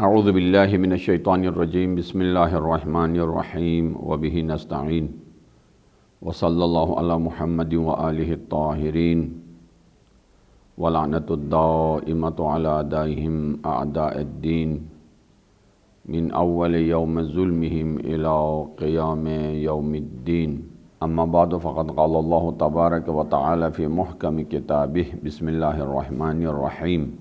اعوذ باللہ من الشیطان الرجیم بسم اللہ الرحمن الرحیم وبہ نستعین وصلی اللہ علی محمد وآلہ الطاہرین ولعنۃ الدائمۃ علی اعدائہم اعداء الدین من اول یوم ظلمہم الی قیام یوم الدین اما بعد فقد قال اللہ تبارک وتعالی فی محکم کتابہ بسم اللہ الرحمن الرحیم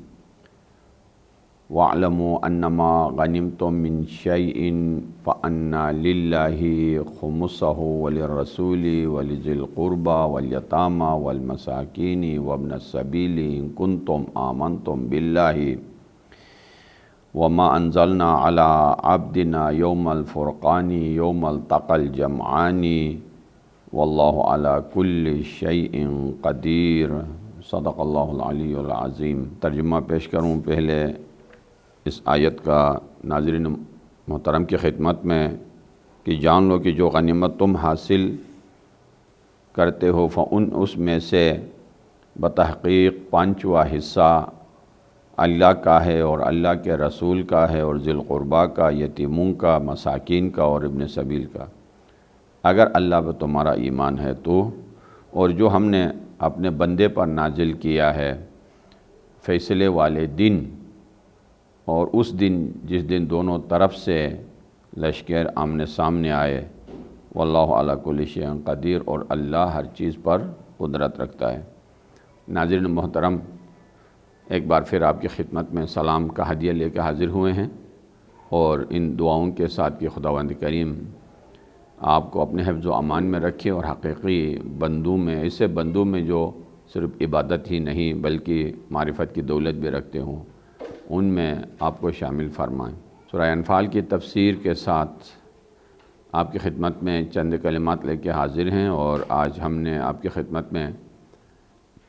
وَاعْلَمُوا أَنَّمَا غَنِمْتُم مِّن شَيْءٍ فَأَنَّ لِلَّهِ خُمُسَهُ وَلِلرَّسُولِ وَلِذِي الْقُرْبَى وَالْيَتَامَى وَالْمَسَاكِينِ وَابْنِ السَّبِيلِ إِن كُنتُمْ آمَنتُم بِاللَّهِ وَمَا أَنزَلْنَا عَلَىٰ عَبْدِنَا يَوْمَ الْفُرْقَانِ يَوْمَ الْتَقَى الْجَمْعَانِ وَاللَّهُ عَلَىٰ كُلِّ شَيْءٍ قَدِيرٌ صدق اللہ العلی العظیم۔ ترجمہ پیش کروں پہلے اس آیت کا ناظرین محترم کی خدمت میں کہ جان لو کہ جو غنیمت تم حاصل کرتے ہو اس میں سے بتحقیق پانچواں حصہ اللہ کا ہے اور اللہ کے رسول کا ہے اور ذی القربیٰ کا، یتیموں کا، مساکین کا اور ابن سبیل کا، اگر اللہ پہ تمہارا ایمان ہے تو، اور جو ہم نے اپنے بندے پر نازل کیا ہے فیصلے والے دن، اور اس دن جس دن دونوں طرف سے لشکر آمنے سامنے آئے، واللہ علی کل شیء قدیر، اور اللہ ہر چیز پر قدرت رکھتا ہے۔ ناظرین محترم، ایک بار پھر آپ کی خدمت میں سلام کا ہدیہ لے کے حاضر ہوئے ہیں، اور ان دعاؤں کے ساتھ کہ خداوند کریم آپ کو اپنے حفظ و امان میں رکھے اور حقیقی بندوں میں، ایسے بندوں میں جو صرف عبادت ہی نہیں بلکہ معرفت کی دولت بھی رکھتے ہوں، ان میں آپ کو شامل فرمائیں۔ سورہ انفال کی تفسیر کے ساتھ آپ کی خدمت میں چند کلمات لے کے حاضر ہیں، اور آج ہم نے آپ کی خدمت میں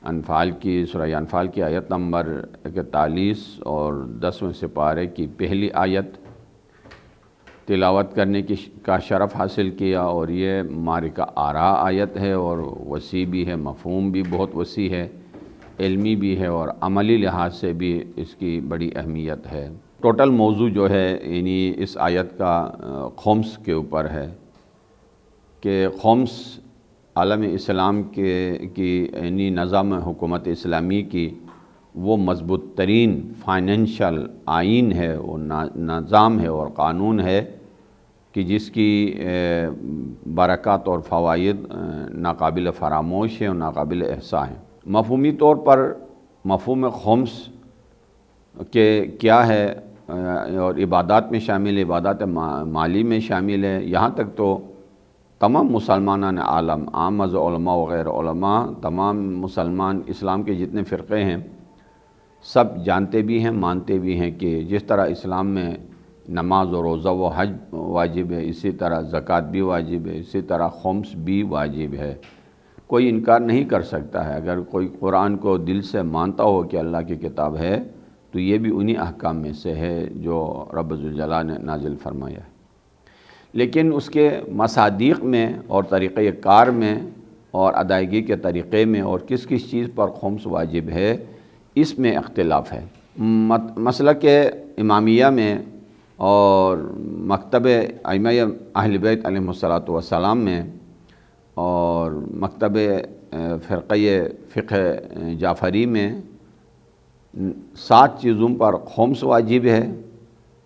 سورہ انفال کی آیت نمبر 41 اور 10ویں سپارے کی پہلی آیت تلاوت کرنے کا شرف حاصل کیا، اور یہ معرکہ آرا آیت ہے، اور وسیع بھی ہے، مفہوم بھی بہت وسیع ہے، علمی بھی ہے، اور عملی لحاظ سے بھی اس کی بڑی اہمیت ہے۔ ٹوٹل موضوع جو ہے یعنی اس آیت کا خمس کے اوپر ہے کہ خمس عالم اسلام کی یعنی نظام حکومت اسلامی کی وہ مضبوط ترین فائنینشل آئین ہے، وہ نظام ہے اور قانون ہے کہ جس کی برکات اور فوائد ناقابل فراموش ہیں اور ناقابل احصاء ہیں۔ مفہومی طور پر مفہوم خمس کہ کیا ہے، اور عبادات میں شامل ہے، عبادات مالی میں شامل ہے، یہاں تک تو تمام مسلمانان عالم، عام از علماء وغیر علماء، تمام مسلمان اسلام کے جتنے فرقے ہیں سب جانتے بھی ہیں، مانتے بھی ہیں کہ جس طرح اسلام میں نماز و روزہ و حج واجب ہے، اسی طرح زکوٰۃ بھی واجب ہے، اسی طرح خمس بھی واجب ہے۔ کوئی انکار نہیں کر سکتا ہے، اگر کوئی قرآن کو دل سے مانتا ہو کہ اللہ کی کتاب ہے تو یہ بھی انہی احکام میں سے ہے جو رب ذوالجلال نے نازل فرمایا ہے۔ لیکن اس کے مصادیق میں اور طریقہ کار میں اور ادائیگی کے طریقے میں اور کس کس چیز پر خمس واجب ہے، اس میں اختلاف ہے۔ مسلک امامیہ میں اور مکتب ائمہ اہل بیت علیہم السلام میں اور مکتب فرقہ فقہ جعفری میں 7 چیزوں پر خمس واجب ہے،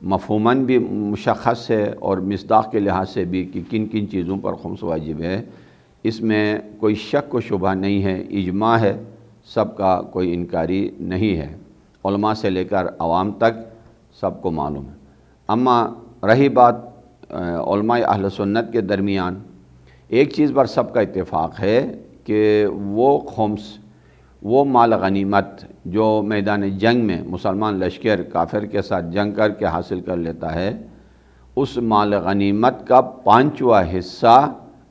مفہوماً بھی مشخص ہے اور مصداق کے لحاظ سے بھی کہ کن کن چیزوں پر خمس واجب ہے، اس میں کوئی شک و شبہ نہیں ہے، اجماع ہے، سب کا کوئی انکاری نہیں ہے، علماء سے لے کر عوام تک سب کو معلوم ہے۔ اما رہی بات علماء اہل سنت کے درمیان، ایک چیز پر سب کا اتفاق ہے کہ وہ خمس، وہ مال غنیمت جو میدان جنگ میں مسلمان لشکر کافر کے ساتھ جنگ کر کے حاصل کر لیتا ہے، اس مال غنیمت کا 5واں حصہ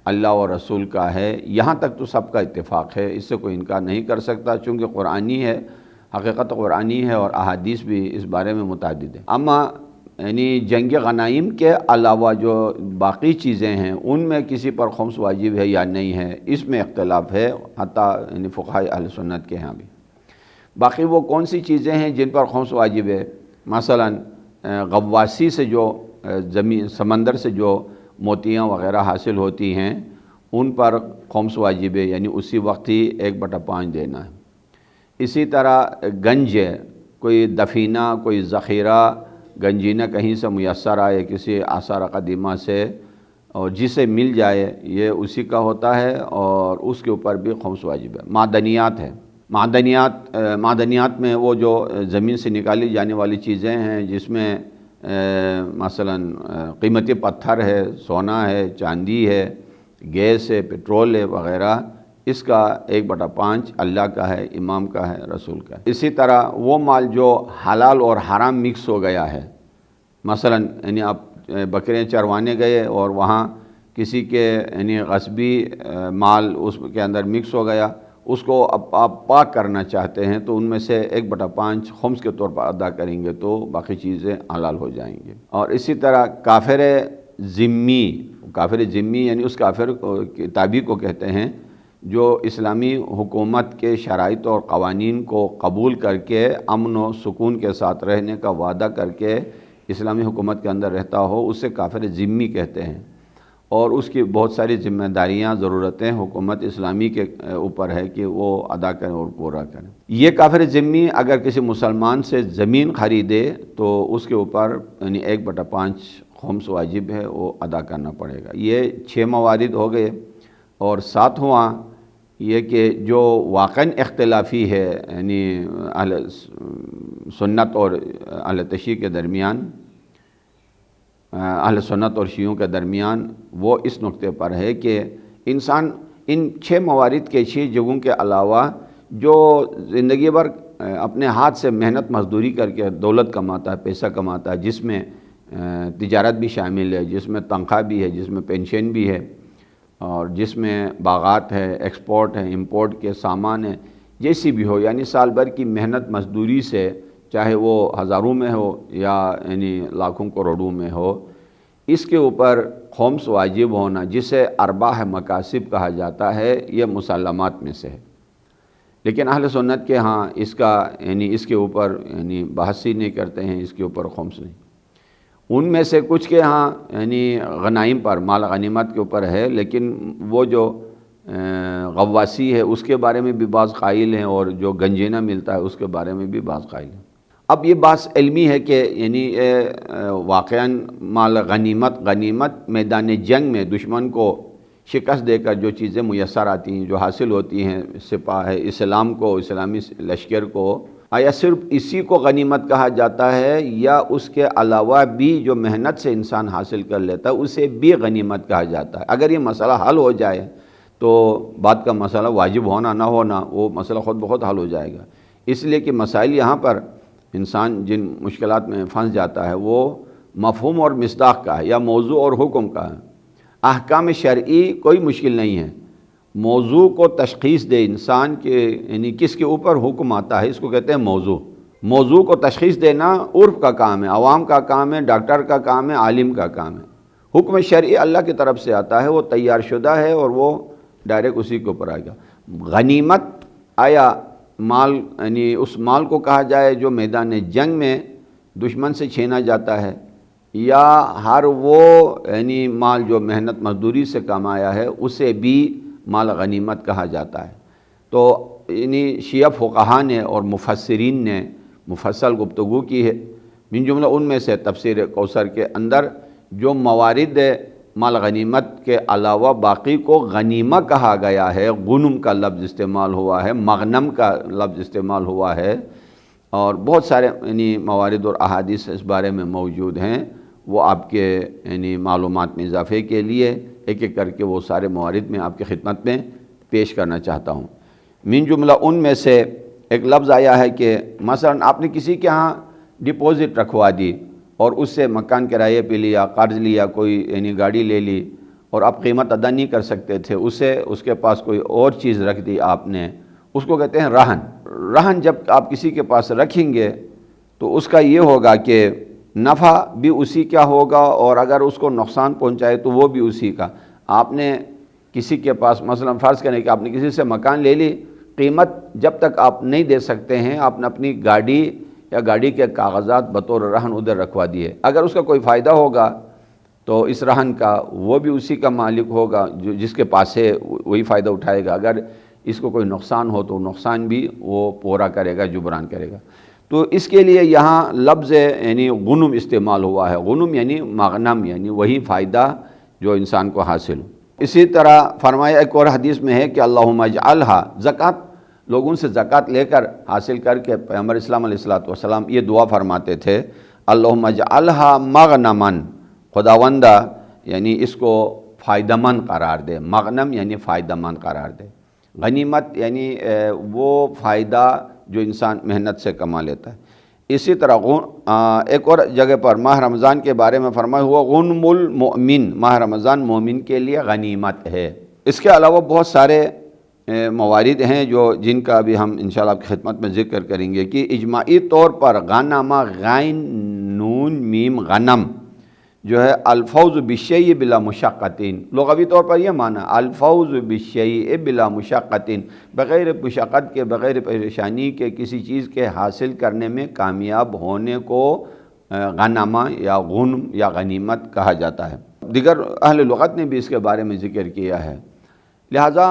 اللہ و رسول کا ہے، یہاں تک تو سب کا اتفاق ہے، اس سے کوئی انکار نہیں کر سکتا، چونکہ قرآنی ہے، حقیقت قرآنی ہے، اور احادیث بھی اس بارے میں متعدد ہیں۔ اما یعنی جنگ غنائم کے علاوہ جو باقی چیزیں ہیں ان میں کسی پر خمس واجب ہے یا نہیں ہے، اس میں اختلاف ہے، حتیٰ یعنی فقہاء اہل سنت کے ہاں بھی۔ باقی وہ کون سی چیزیں ہیں جن پر خمس واجب ہے؟ مثلا غواسی سے جو زمین سمندر سے جو موتیاں وغیرہ حاصل ہوتی ہیں ان پر خمس واجب ہے، یعنی اسی وقت ہی 1/5 دینا ہے۔ اسی طرح گنج ہے، کوئی دفینہ، کوئی ذخیرہ گنجینہ کہیں سے میسر آئے کسی آثار قدیمہ سے اور جسے مل جائے یہ اسی کا ہوتا ہے، اور اس کے اوپر بھی خمس واجب ہے۔ معدنیات ہے، معدنیات میں وہ جو زمین سے نکالی جانے والی چیزیں ہیں جس میں مثلا قیمتی پتھر ہے، سونا ہے، چاندی ہے، گیس ہے، پٹرول ہے وغیرہ، اس کا 1/5 اللہ کا ہے، امام کا ہے، رسول کا ہے۔ اسی طرح وہ مال جو حلال اور حرام مکس ہو گیا ہے، مثلا یعنی آپ بکریاں چروانے گئے اور وہاں کسی کے یعنی غصبی مال اس کے اندر مکس ہو گیا، اس کو اب آپ پاک کرنا چاہتے ہیں تو ان میں سے 1/5 خمس کے طور پر ادا کریں گے تو باقی چیزیں حلال ہو جائیں گے۔ اور اسی طرح کافر ذمی یعنی اس کافر کتابی کو کہتے ہیں جو اسلامی حکومت کے شرائط اور قوانین کو قبول کر کے امن و سکون کے ساتھ رہنے کا وعدہ کر کے اسلامی حکومت کے اندر رہتا ہو، اسے کافر ذمی کہتے ہیں، اور اس کی بہت ساری ذمہ داریاں، ضرورتیں حکومت اسلامی کے اوپر ہے کہ وہ ادا کریں اور پورا کریں۔ یہ کافر ذمی اگر کسی مسلمان سے زمین خریدے تو اس کے اوپر یعنی 1/5 خمس واجب ہے، وہ ادا کرنا پڑے گا۔ یہ 6 موارد ہو گئے، اور 7واں یہ کہ جو واقعاً اختلافی ہے یعنی اہل سنت اور اہل تشیع کے درمیان، اہل سنت اور شیعوں کے درمیان، وہ اس نقطے پر ہے کہ انسان ان 6 موارد کے 6 جگہوں کے علاوہ جو زندگی بھر اپنے ہاتھ سے محنت مزدوری کر کے دولت کماتا ہے، پیسہ کماتا ہے، جس میں تجارت بھی شامل ہے، جس میں تنخواہ بھی ہے، جس میں پینشن بھی ہے، اور جس میں باغات ہے، ایکسپورٹ ہے، امپورٹ کے سامان ہیں، جیسی بھی ہو، یعنی سال بھر کی محنت مزدوری سے چاہے وہ ہزاروں میں ہو یا یعنی لاکھوں کروڑوں میں ہو، اس کے اوپر خمس واجب ہونا، جسے ارباح مکاسب کہا جاتا ہے، یہ مسلمات میں سے ہے۔ لیکن اہل سنت کے ہاں اس کا یعنی اس کے اوپر یعنی بحث ہی نہیں کرتے ہیں، اس کے اوپر خمس نہیں۔ ان میں سے کچھ کے ہاں یعنی غنائم پر، مال غنیمت کے اوپر ہے، لیکن وہ جو غواسی ہے اس کے بارے میں بھی بعض قائل ہیں، اور جو گنجینہ ملتا ہے اس کے بارے میں بھی بعض قائل ہیں۔ اب یہ بات علمی ہے کہ یعنی واقعاً مال غنیمت میدان جنگ میں دشمن کو شکست دے کر جو چیزیں میسر آتی ہیں، جو حاصل ہوتی ہیں سپاہ اسلام کو، اسلامی لشکر کو، آیا صرف اسی کو غنیمت کہا جاتا ہے یا اس کے علاوہ بھی جو محنت سے انسان حاصل کر لیتا ہے اسے بھی غنیمت کہا جاتا ہے؟ اگر یہ مسئلہ حل ہو جائے تو بات کا مسئلہ واجب ہونا نہ ہونا وہ مسئلہ خود بخود حل ہو جائے گا۔ اس لیے کہ مسائل یہاں پر انسان جن مشکلات میں پھنس جاتا ہے وہ مفہوم اور مصداق کا ہے یا موضوع اور حکم کا ہے۔ احکام شرعی کوئی مشکل نہیں ہے، موضوع کو تشخیص دے انسان کے یعنی کس کے اوپر حکم آتا ہے، اس کو کہتے ہیں موضوع کو تشخیص دینا عرف کا کام ہے، عوام کا کام ہے، ڈاکٹر کا کام ہے، عالم کا کام ہے۔ حکم شرعی اللہ کی طرف سے آتا ہے، وہ تیار شدہ ہے اور وہ ڈائریکٹ اسی کے اوپر آئے گا۔ غنیمت آیا مال یعنی اس مال کو کہا جائے جو میدان جنگ میں دشمن سے چھینا جاتا ہے، یا ہر وہ یعنی مال جو محنت مزدوری سے کمایا ہے اسے بھی مال غنیمت کہا جاتا ہے۔ تو یعنی شیعہ فقہا نے اور مفسرین نے مفصل گفتگو کی ہے، من جملہ ان میں سے تفسیر کوثر کے اندر جو موارد مال غنیمت کے علاوہ باقی کو غنیمہ کہا گیا ہے، غنم کا لفظ استعمال ہوا ہے، مغنم کا لفظ استعمال ہوا ہے، اور بہت سارے یعنی موارد اور احادیث اس بارے میں موجود ہیں، وہ آپ کے یعنی معلومات میں اضافے کے لیے ایک ایک کر کے وہ سارے موارد میں آپ کی خدمت میں پیش کرنا چاہتا ہوں۔ من جملہ ان میں سے ایک لفظ آیا ہے کہ مثلا آپ نے کسی کے ہاں ڈپوزٹ رکھوا دی اور اس سے مکان کرائے پہ لیا، قرض لیا، کوئی یعنی گاڑی لے لی اور آپ قیمت ادا نہیں کر سکتے تھے، اس کے پاس کوئی اور چیز رکھ دی آپ نے، اس کو کہتے ہیں رہن۔ جب آپ کسی کے پاس رکھیں گے تو اس کا یہ ہوگا کہ نفع بھی اسی کا ہوگا اور اگر اس کو نقصان پہنچائے تو وہ بھی اسی کا۔ آپ نے کسی کے پاس مثلا فرض کریں کہ آپ نے کسی سے مکان لے لی، قیمت جب تک آپ نہیں دے سکتے ہیں، آپ نے اپنی گاڑی یا گاڑی کے کاغذات بطور رہن ادھر رکھوا دیے، اگر اس کا کوئی فائدہ ہوگا تو اس رہن کا وہ بھی اسی کا مالک ہوگا، جو جس کے پاس ہے وہی فائدہ اٹھائے گا، اگر اس کو کوئی نقصان ہو تو نقصان بھی وہ پورا کرے گا، جبران کرے گا۔ تو اس کے لیے یہاں لفظ یعنی غنم استعمال ہوا ہے، غنم یعنی مغنم، یعنی وہی فائدہ جو انسان کو حاصل ہو۔ اسی طرح فرمایا ایک اور حدیث میں ہے کہ اللہم اجعلھا، زکوٰۃ لوگوں سے زکوٰۃ لے کر حاصل کر کے پیغمبر اسلام علیہ الصلوۃ یہ دعا فرماتے تھے، اللہم اجعلھا مغنما، خداوندہ یعنی اس کو فائدہ مند قرار دے، مغنم یعنی فائدہ مند قرار دے، غنیمت یعنی وہ فائدہ جو انسان محنت سے کما لیتا ہے۔ اسی طرح ایک اور جگہ پر ماہ رمضان کے بارے میں فرمایا ہوا غنم المؤمن، ماہ رمضان مومن کے لیے غنیمت ہے۔ اس کے علاوہ بہت سارے موارد ہیں جن کا بھی ہم انشاءاللہ آپ کی خدمت میں ذکر کریں گے کہ اجماعی طور پر غنم، غین نون میم غنم جو ہے الفوز بالشیء بلا مشقتین، لغوی طور پر یہ معنی الفوز بالشیء بلا مشقتین، بغیر مشقت کے، بغیر پریشانی کے کسی چیز کے حاصل کرنے میں کامیاب ہونے کو غنمہ یا غنم یا غنیمت کہا جاتا ہے۔ دیگر اہل لغت نے بھی اس کے بارے میں ذکر کیا ہے۔ لہٰذا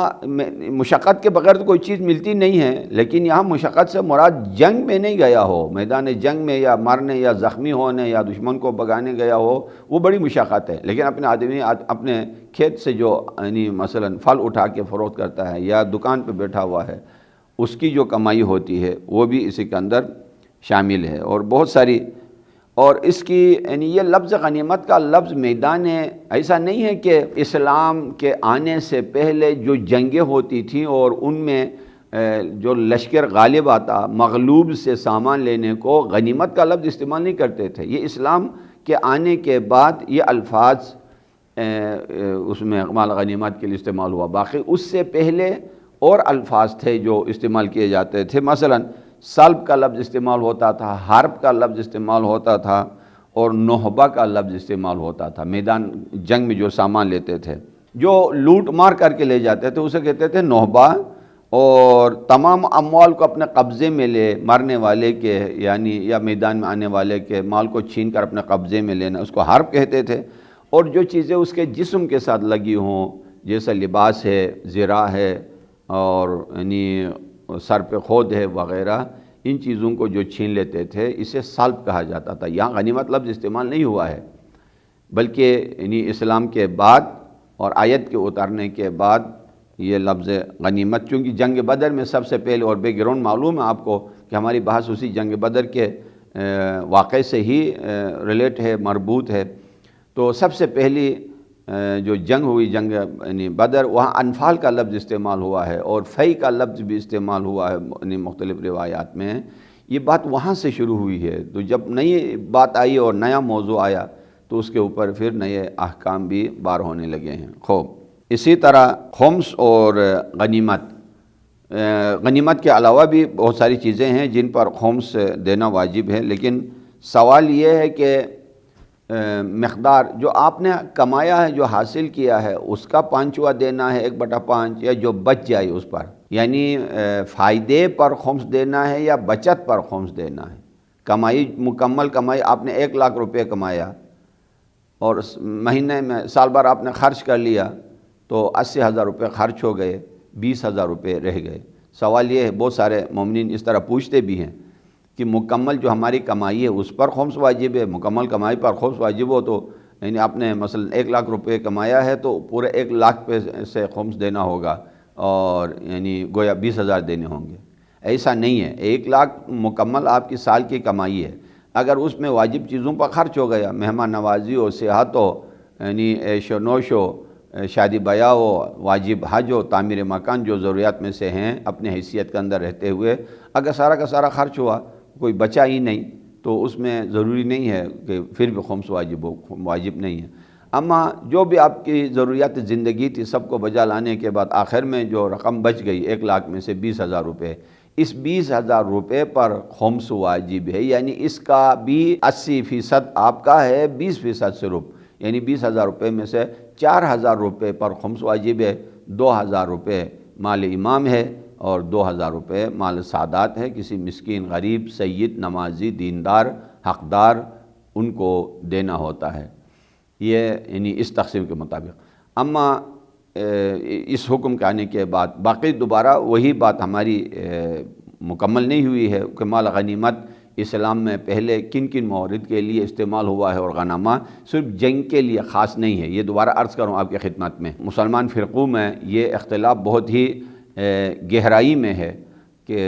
مشقت کے بغیر تو کوئی چیز ملتی نہیں ہے، لیکن یہاں مشقت سے مراد جنگ میں نہیں گیا ہو، میدان جنگ میں یا مرنے یا زخمی ہونے یا دشمن کو بگانے گیا ہو، وہ بڑی مشقت ہے۔ لیکن اپنے آدمی اپنے کھیت سے جو یعنی مثلا پھل اٹھا کے فروخت کرتا ہے یا دکان پہ بیٹھا ہوا ہے، اس کی جو کمائی ہوتی ہے وہ بھی اسی کے اندر شامل ہے۔ اور بہت ساری، اور اس کی یعنی یہ لفظ غنیمت کا لفظ میدان ہے، ایسا نہیں ہے کہ اسلام کے آنے سے پہلے جو جنگیں ہوتی تھیں اور ان میں جو لشکر غالب آتا، مغلوب سے سامان لینے کو غنیمت کا لفظ استعمال نہیں کرتے تھے۔ یہ اسلام کے آنے کے بعد یہ الفاظ اس میں مال غنیمت کے لیے استعمال ہوا، باقی اس سے پہلے اور الفاظ تھے جو استعمال کیے جاتے تھے۔ مثلاً سلب کا لفظ استعمال ہوتا تھا، حرب کا لفظ استعمال ہوتا تھا، اور نہبہ کا لفظ استعمال ہوتا تھا۔ میدان جنگ میں جو سامان لیتے تھے، جو لوٹ مار کر کے لے جاتے تھے، اسے کہتے تھے نہبہ، اور تمام اموال کو اپنے قبضے میں لے، مرنے والے کے یعنی یا میدان میں آنے والے کے مال کو چھین کر اپنے قبضے میں لینا، اس کو حرب کہتے تھے۔ اور جو چیزیں اس کے جسم کے ساتھ لگی ہوں، جیسا لباس ہے، زرہ ہے، اور یعنی سر پہ خود ہے وغیرہ، ان چیزوں کو جو چھین لیتے تھے اسے سلب کہا جاتا تھا۔ یہاں غنیمت لفظ استعمال نہیں ہوا ہے، بلکہ یعنی اسلام کے بعد اور آیت کے اترنے کے بعد یہ لفظ غنیمت، چونکہ جنگ بدر میں سب سے پہلے، اور بیک گراؤنڈ معلوم ہے آپ کو کہ ہماری بحث اسی جنگ بدر کے واقعے سے ہی ریلیٹ ہے، مربوط ہے، تو سب سے پہلی جو جنگ ہوئی، جنگ یعنی بدر، وہاں انفال کا لفظ استعمال ہوا ہے اور فی کا لفظ بھی استعمال ہوا ہے یعنی مختلف روایات میں۔ یہ بات وہاں سے شروع ہوئی ہے، تو جب نئی بات آئی اور نیا موضوع آیا تو اس کے اوپر پھر نئے احکام بھی بار ہونے لگے ہیں۔ خوب اسی طرح خمس اور غنیمت کے علاوہ بھی بہت ساری چیزیں ہیں جن پر خمس دینا واجب ہے، لیکن سوال یہ ہے کہ مقدار جو آپ نے کمایا ہے، جو حاصل کیا ہے، اس کا 5واں دینا ہے، 1/5، یا جو بچ جائے اس پر، یعنی فائدے پر خمس دینا ہے یا بچت پر خمس دینا ہے۔ کمائی، مکمل کمائی، آپ نے 1 لاکھ روپے کمایا اور مہینے میں سال بھر آپ نے خرچ کر لیا تو 80,000 روپے خرچ ہو گئے، 20,000 روپے رہ گئے۔ سوال یہ ہے، بہت سارے مومنین اس طرح پوچھتے بھی ہیں کہ مکمل جو ہماری کمائی ہے اس پر خمس واجب ہے؟ مکمل کمائی پر خمس واجب ہو تو یعنی آپ نے مثلا 1 لاکھ روپے کمایا ہے تو پورے 1 لاکھ پہ سے خمس دینا ہوگا، اور یعنی گویا 20,000 دینے ہوں گے۔ ایسا نہیں ہے، 1 لاکھ مکمل آپ کی سال کی کمائی ہے۔ اگر اس میں واجب چیزوں پر خرچ ہو گیا، مہمان نوازی ہو، سیاحت ہو، یعنی عیش و نوش ہو، شادی بیاہ ہو، واجب حج ہو، تعمیر مکان، جو ضروریات میں سے ہیں اپنے حیثیت کے اندر رہتے ہوئے، اگر سارا کا سارا خرچ ہوا، کوئی بچا ہی نہیں، تو اس میں ضروری نہیں ہے کہ پھر بھی خمس واجب نہیں ہے۔ اما جو بھی آپ کی ضروریات زندگی تھی، سب کو بجا لانے کے بعد آخر میں جو رقم بچ گئی 1 لاکھ میں سے 20,000 روپے، اس 20,000 روپے پر خمس واجب ہے، یعنی اس کا بھی 80% آپ کا ہے، 20% صرف، یعنی 20,000 روپے میں سے 4,000 روپے پر خمس واجب ہے، 2,000 روپے مال امام ہے، اور 2000 روپے مال سعادات ہے، کسی مسکین، غریب، سید، نمازی، دیندار، حقدار، ان کو دینا ہوتا ہے، یہ یعنی اس تقسیم کے مطابق۔ اما اس حکم کے آنے کے بعد باقی دوبارہ وہی بات ہماری مکمل نہیں ہوئی ہے کہ مال غنیمت اسلام میں پہلے کن کن موارد کے لیے استعمال ہوا ہے، اور غنیمہ صرف جنگ کے لیے خاص نہیں ہے۔ یہ دوبارہ عرض کروں آپ کی خدمت میں، مسلمان فرقوں میں یہ اختلاف بہت ہی گہرائی میں ہے کہ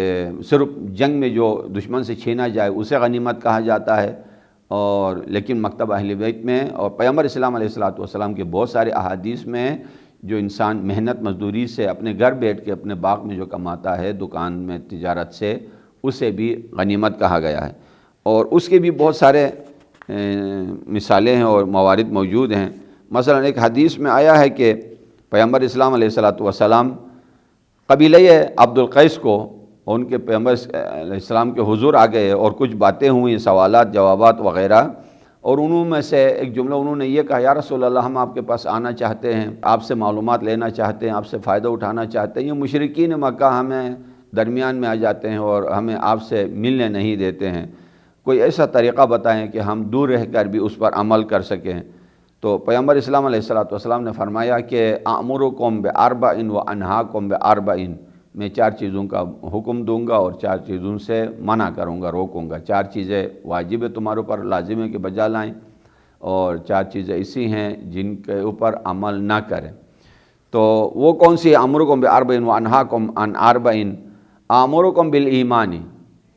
صرف جنگ میں جو دشمن سے چھینا جائے اسے غنیمت کہا جاتا ہے، اور لیکن مکتب اہل بیت میں اور پیغمبر اسلام علیہ الصلوۃ کے بہت سارے احادیث میں جو انسان محنت مزدوری سے اپنے گھر بیٹھ کے اپنے باغ میں جو کماتا ہے، دکان میں تجارت سے، اسے بھی غنیمت کہا گیا ہے۔ اور اس کے بھی بہت سارے مثالیں ہیں اور موارد موجود ہیں۔ مثلا ایک حدیث میں آیا ہے کہ پیغمبر اسلام علیہ السلام قبیلہ عبد القیس کو ان کے پیغمبر علیہ السلام کے حضور آ گئے اور کچھ باتیں ہوئیں، سوالات جوابات وغیرہ، اور انہوں میں سے ایک جملہ انہوں نے یہ کہا، یا رسول اللہ ہم آپ کے پاس آنا چاہتے ہیں، آپ سے معلومات لینا چاہتے ہیں، آپ سے فائدہ اٹھانا چاہتے ہیں۔ یہ مشرکین مکہ ہمیں درمیان میں آ جاتے ہیں اور ہمیں آپ سے ملنے نہیں دیتے ہیں، کوئی ایسا طریقہ بتائیں کہ ہم دور رہ کر بھی اس پر عمل کر سکیں۔ تو پیغمبر اسلام علیہ السلام نے فرمایا کہ اَأْمُرُكُمْ بِأَرْبَعٍ وَأَنْهَاكُمْ بِأَرْبَعٍ، میں 4 چیزوں کا حکم دوں گا اور 4 چیزوں سے منع کروں گا، روکوں گا۔ 4 چیزیں واجب ہے تمہارے اوپر، لازم ہے کہ بجا لائیں، اور 4 چیزیں ایسی ہیں جن کے اوپر عمل نہ کریں۔ تو وہ کون سی؟ اَأْمُرُكُمْ بِأَرْبَعٍ وَأَنْهَاكُمْ عَنْ أَرْبَعٍ آمرکم بالایمان،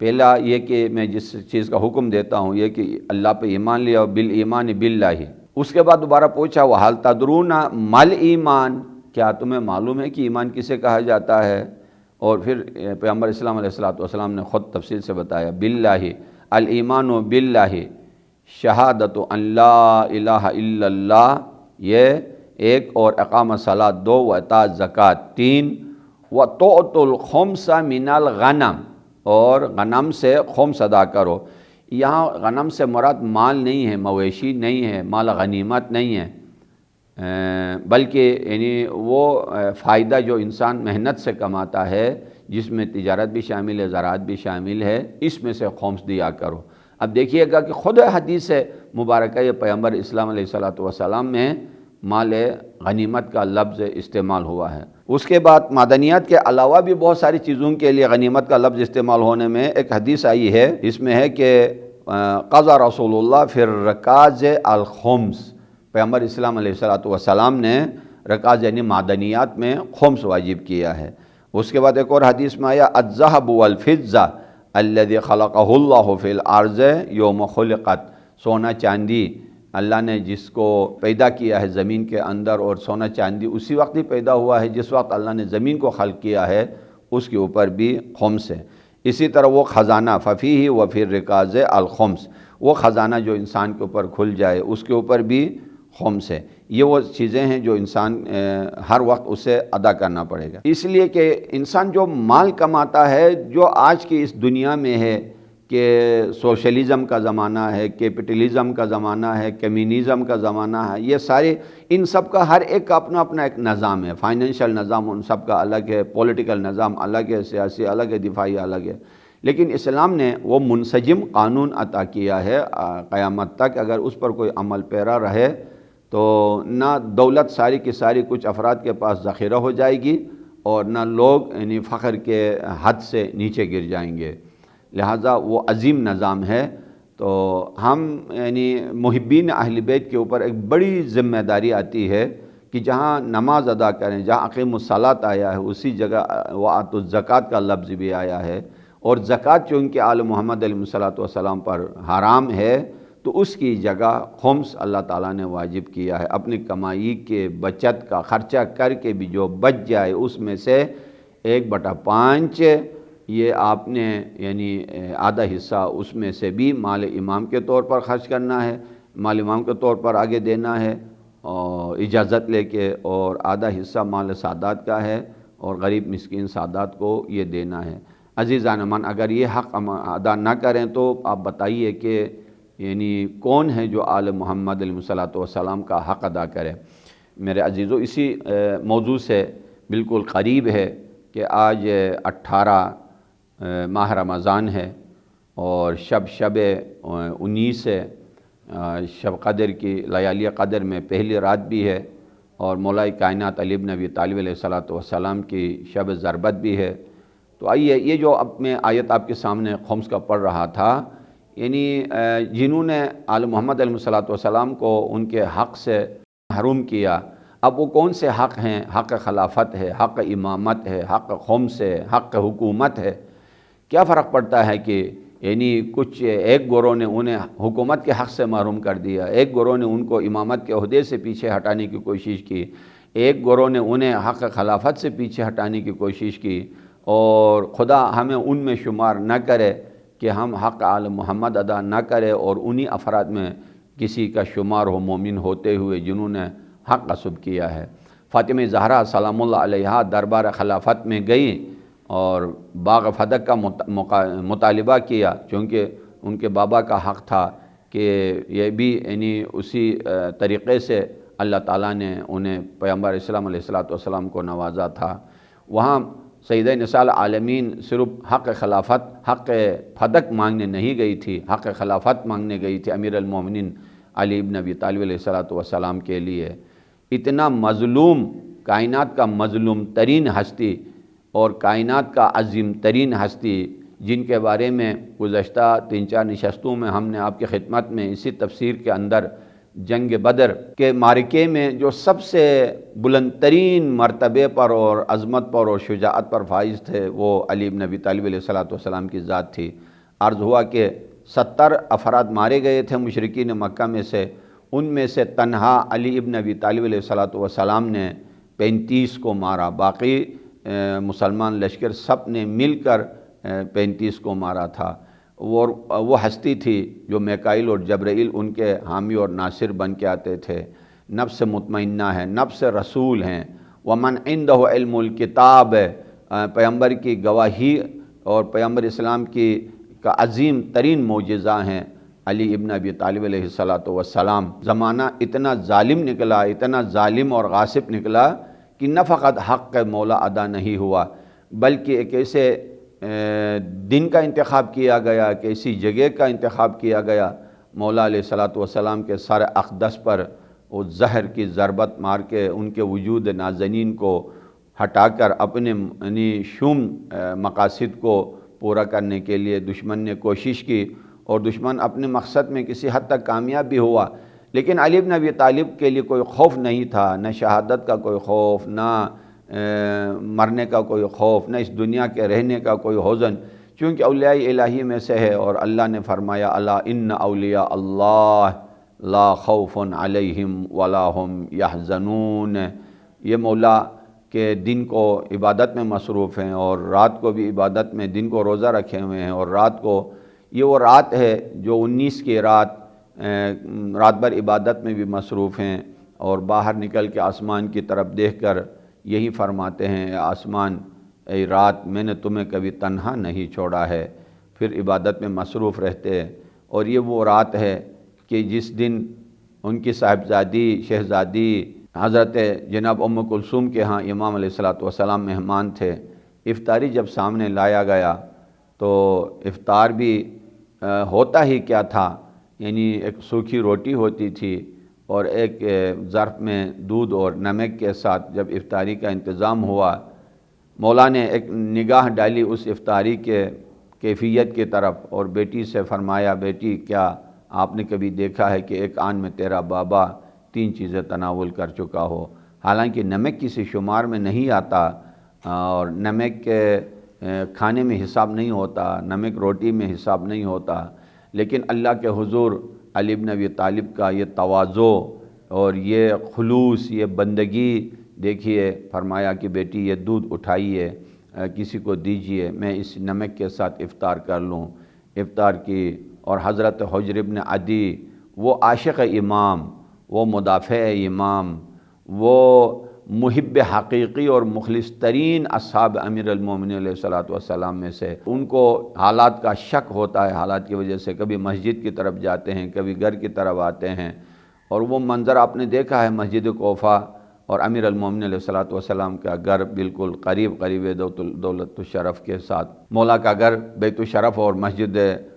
پہلا یہ کہ میں جس چیز کا حکم دیتا ہوں یہ کہ اللہ پہ ایمان لیا، بالایمان باللہ۔ اس کے بعد دوبارہ پوچھا وَهَلْ تَدْرُونَ مَا الْایمان، کیا تمہیں معلوم ہے کہ ایمان کسے کہا جاتا ہے؟ اور پھر پیغمبر اسلام علیہ السلام نے خود تفصیل سے بتایا، باللہ الایمان باللہ شہادت ان لا الہ الا اللہ، یہ ایک، اور اقام الصلاۃ 2، وإیتاء الزکوٰۃ 3، وَتُعْطُوا الْخُمْسَ مِنَ الْغَنَمِ، اور غنم سے خمس ادا کرو۔ یہاں غنم سے مراد مال نہیں ہے، مویشی نہیں ہے، مال غنیمت نہیں ہے، بلکہ یعنی وہ فائدہ جو انسان محنت سے کماتا ہے، جس میں تجارت بھی شامل ہے، زراعت بھی شامل ہے، اس میں سے خمس دیا کرو۔ اب دیکھیے گا کہ خود حدیث مبارکہ یہ پیغمبر اسلام علیہ السلام میں مال غنیمت کا لفظ استعمال ہوا ہے۔ اس کے بعد معدنیات کے علاوہ بھی بہت ساری چیزوں کے لیے غنیمت کا لفظ استعمال ہونے میں ایک حدیث آئی ہے، اس میں ہے کہ قضا رسول اللہ فی الرکاز الخمس، پیغمبر اسلام علیہ السلام نے رکاز یعنی معدنیات میں خمس واجب کیا ہے۔ اس کے بعد ایک اور حدیث میں آیا الذهب والفضة الذي خلقه الله في الارض یوم خلقت، سونا چاندی اللہ نے جس کو پیدا کیا ہے زمین کے اندر، اور سونا چاندی اسی وقت ہی پیدا ہوا ہے جس وقت اللہ نے زمین کو خلق کیا ہے، اس کے اوپر بھی خمس ہے۔ اسی طرح وہ خزانہ ففیہ وفی الرکاز الخمس، وہ خزانہ جو انسان کے اوپر کھل جائے اس کے اوپر بھی خمس ہے۔ یہ وہ چیزیں ہیں جو انسان ہر وقت اسے ادا کرنا پڑے گا، اس لیے کہ انسان جو مال کماتا ہے، جو آج کی اس دنیا میں ہے کہ سوشلزم کا زمانہ ہے، کیپٹلزم کا زمانہ ہے، کمیونزم کا زمانہ ہے، یہ سارے ان سب کا ہر ایک کا اپنا اپنا ایک نظام ہے، فائنینشل نظام ان سب کا الگ ہے، پولیٹیکل نظام الگ ہے، سیاسی الگ ہے، دفاعی الگ ہے، لیکن اسلام نے وہ منسجم قانون عطا کیا ہے قیامت تک۔ اگر اس پر کوئی عمل پیرا رہے تو نہ دولت ساری کی ساری کچھ افراد کے پاس ذخیرہ ہو جائے گی، اور نہ لوگ یعنی فخر کے حد سے نیچے گر جائیں گے، لہٰذا وہ عظیم نظام ہے۔ تو ہم یعنی محبین اہل بیت کے اوپر ایک بڑی ذمہ داری آتی ہے کہ جہاں نماز ادا کریں، جہاں اقیم الصلاۃ آیا ہے اسی جگہ وآتوا الزکوٰۃ کا لفظ بھی آیا ہے، اور زکوٰۃ چونکہ آل محمد علیہ السلام پر حرام ہے تو اس کی جگہ خمس اللہ تعالیٰ نے واجب کیا ہے۔ اپنی کمائی کے بچت کا خرچہ کر کے بھی جو بچ جائے اس میں سے 1/5 یہ آپ نے یعنی آدھا حصہ اس میں سے بھی مال امام کے طور پر خرچ کرنا ہے، مال امام کے طور پر آگے دینا ہے اور اجازت لے کے، اور آدھا حصہ مال سادات کا ہے اور غریب مسکین سادات کو یہ دینا ہے۔ عزیزان من، اگر یہ حق ادا نہ کریں تو آپ بتائیے کہ یعنی کون ہے جو آل محمد علیہ السلام کا حق ادا کرے۔ میرے عزیزو، اسی موضوع سے بالکل قریب ہے کہ آج 18 ماہ رمضان ہے اور شب 19 ہے، شب قدر کی لیالی قدر میں پہلی رات بھی ہے، اور مولا کائنات علی بن ابی طالب علیہ الصلوۃ والسلام کی شب ضربت بھی ہے۔ تو آئیے یہ جو اب میں آیت آپ کے سامنے خمس کا پڑھ رہا تھا، یعنی جنہوں نے آل محمد علیہ الصلوۃ والسلام کو ان کے حق سے محروم کیا، اب وہ کون سے حق ہیں؟ حق خلافت ہے، حق امامت ہے، حق خمس ہے، حق حکومت ہے۔ کیا فرق پڑتا ہے کہ یعنی کچھ ایک گروہ نے انہیں حکومت کے حق سے محروم کر دیا، ایک گروہ نے ان کو امامت کے عہدے سے پیچھے ہٹانے کی کوشش کی، ایک گروہ نے انہیں حق خلافت سے پیچھے ہٹانے کی کوشش کی، اور خدا ہمیں ان میں شمار نہ کرے کہ ہم حق آل محمد ادا نہ کرے اور انہی افراد میں کسی کا شمار ہو مومن ہوتے ہوئے جنہوں نے حق غصب کیا ہے۔ فاطمہ زہرا سلام اللہ علیہا دربار خلافت میں گئی اور باغ فدق کا مطالبہ کیا، چونکہ ان کے بابا کا حق تھا کہ یہ بھی یعنی اسی طریقے سے اللہ تعالیٰ نے انہیں پیغمبر اسلام علیہ السلام کو نوازا تھا۔ وہاں سیدہ نساء العالمین صرف حق خلافت، حق فدق مانگنے نہیں گئی تھی، حق خلافت مانگنے گئی تھی امیر المومنین علی بن ابی طالب علیہ السلام کے لیے۔ اتنا مظلوم، کائنات کا مظلوم ترین ہستی اور کائنات کا عظیم ترین ہستی، جن کے بارے میں گزشتہ 3-4 نشستوں میں ہم نے آپ کی خدمت میں اسی تفسیر کے اندر جنگ بدر کے معرکے میں جو سب سے بلند ترین مرتبے پر اور عظمت پر اور شجاعت پر فائز تھے، وہ علی بن ابی طالب علیہ السلام کی ذات تھی۔ عرض ہوا کہ 70 افراد مارے گئے تھے مشرکین مکہ میں سے، ان میں سے تنہا علی بن ابی طالب علیہ السلام نے 35 کو مارا، باقی مسلمان لشکر سب نے مل کر 35 کو مارا تھا۔ وہ ہستی تھی جو میکائیل اور جبرائیل ان کے حامی اور ناصر بن کے آتے تھے، نفس مطمئنہ ہے، نفس رسول ہیں، ومن عندہ علم الکتاب، پیغمبر کی گواہی اور پیغمبر اسلام کی کا عظیم ترین معجزہ ہیں علی ابن ابی طالب علیہ السلام۔ زمانہ اتنا ظالم نکلا، اتنا ظالم اور غاصب نکلا کہ نہ فقط حق مولا ادا نہیں ہوا، بلکہ ایک ایسے دن کا انتخاب کیا گیا کہ ایسی جگہ کا انتخاب کیا گیا، مولا علیہ السلام کے سر اقدس پر وہ زہر کی ضربت مار کے ان کے وجود نازنین کو ہٹا کر اپنے شوم مقاصد کو پورا کرنے کے لیے دشمن نے کوشش کی، اور دشمن اپنے مقصد میں کسی حد تک کامیاب بھی ہوا، لیکن علی بن ابی طالب کے لیے کوئی خوف نہیں تھا، نہ شہادت کا کوئی خوف، نہ مرنے کا کوئی خوف، نہ اس دنیا کے رہنے کا کوئی حزن، چونکہ اولیاء الہی میں سے ہے، اور اللہ نے فرمایا الا ان اولیاء اللہ لا خوف علیہم ولا هم یحزنون۔ یہ مولا کے دن کو عبادت میں مصروف ہیں اور رات کو بھی عبادت میں، دن کو روزہ رکھے ہوئے ہیں، اور رات کو، یہ وہ رات ہے جو 19 کی رات بھر عبادت میں بھی مصروف ہیں، اور باہر نکل کے آسمان کی طرف دیکھ کر یہی فرماتے ہیں، اے آسمان، اے رات، میں نے تمہیں کبھی تنہا نہیں چھوڑا ہے، پھر عبادت میں مصروف رہتے ہیں۔ اور یہ وہ رات ہے کہ جس دن ان کی صاحبزادی شہزادی حضرت جناب ام کلثوم کے ہاں امام علیہ السلام مہمان تھے۔ افطاری جب سامنے لایا گیا تو افطار بھی ہوتا ہی کیا تھا، یعنی ایک سوکھی روٹی ہوتی تھی اور ایک ظرف میں دودھ اور نمک کے ساتھ جب افطاری کا انتظام ہوا، مولا نے ایک نگاہ ڈالی اس افطاری کے کیفیت کی طرف اور بیٹی سے فرمایا، بیٹی، کیا آپ نے کبھی دیکھا ہے کہ ایک آن میں تیرا بابا 3 چیزیں تناول کر چکا ہو؟ حالانکہ نمک کسی شمار میں نہیں آتا، اور نمک کھانے میں حساب نہیں ہوتا، نمک روٹی میں حساب نہیں ہوتا، لیکن اللہ کے حضور علی بن ابی طالب کا یہ تواضع اور یہ خلوص، یہ بندگی دیکھیے، فرمایا کہ بیٹی یہ دودھ اٹھائیے، کسی کو دیجئے، میں اس نمک کے ساتھ افطار کر لوں۔ افطار کی، اور حضرت حجر ابن عدی، وہ عاشق امام، وہ مدافع امام، وہ محب حقیقی اور مخلص ترین اصحاب امیر المومنین علیہ السلام میں سے، ان کو حالات کا شک ہوتا ہے، حالات کی وجہ سے کبھی مسجد کی طرف جاتے ہیں، کبھی گھر کی طرف آتے ہیں، اور وہ منظر آپ نے دیکھا ہے مسجد کوفہ، اور امیر المومنین علیہ الصلوۃ والسلام کا گھر بالکل قریب قریب دولت الشرف کے ساتھ، مولا کا گھر بیت الشرف اور مسجد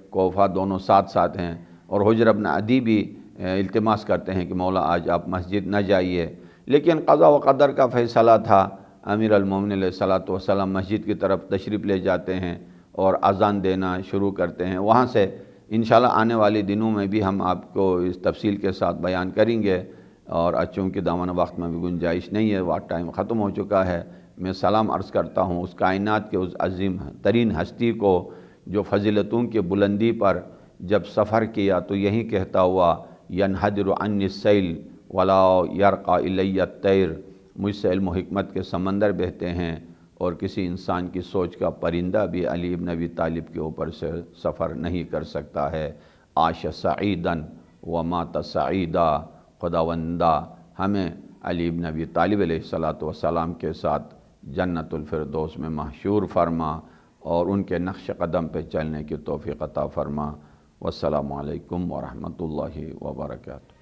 کوفہ دونوں ساتھ ساتھ ہیں، اور حجر ابن عدی بھی التماس کرتے ہیں کہ مولا آج آپ مسجد نہ جائیے، لیکن قضا و قدر کا فیصلہ تھا۔ امیر المومنین علیہ الصلوۃ والسلام مسجد کی طرف تشریف لے جاتے ہیں اور اذان دینا شروع کرتے ہیں۔ وہاں سے انشاءاللہ آنے والے دنوں میں بھی ہم آپ کو اس تفصیل کے ساتھ بیان کریں گے، اور چونکہ دامن وقت میں بھی گنجائش نہیں ہے، وقت ٹائم ختم ہو چکا ہے۔ میں سلام عرض کرتا ہوں اس کائنات کے اس عظیم ترین ہستی کو جو فضیلتوں کی بلندی پر جب سفر کیا تو یہی کہتا ہوا ینحدر عنی السیل ولا یرقى الی الطیر، مجھ سے علم و حکمت کے سمندر بہتے ہیں اور کسی انسان کی سوچ کا پرندہ بھی علی بن ابی طالب کے اوپر سے سفر نہیں کر سکتا ہے۔ عاش سعیدا ومات سعیدا، خداوندہ ہمیں علی بن ابی طالب علیہ الصلوۃ والسلام کے ساتھ جنت الفردوس میں محشور فرما اور ان کے نقش قدم پہ چلنے کی توفیق عطا فرما۔ والسلام علیکم ورحمۃ اللہ وبرکاتہ۔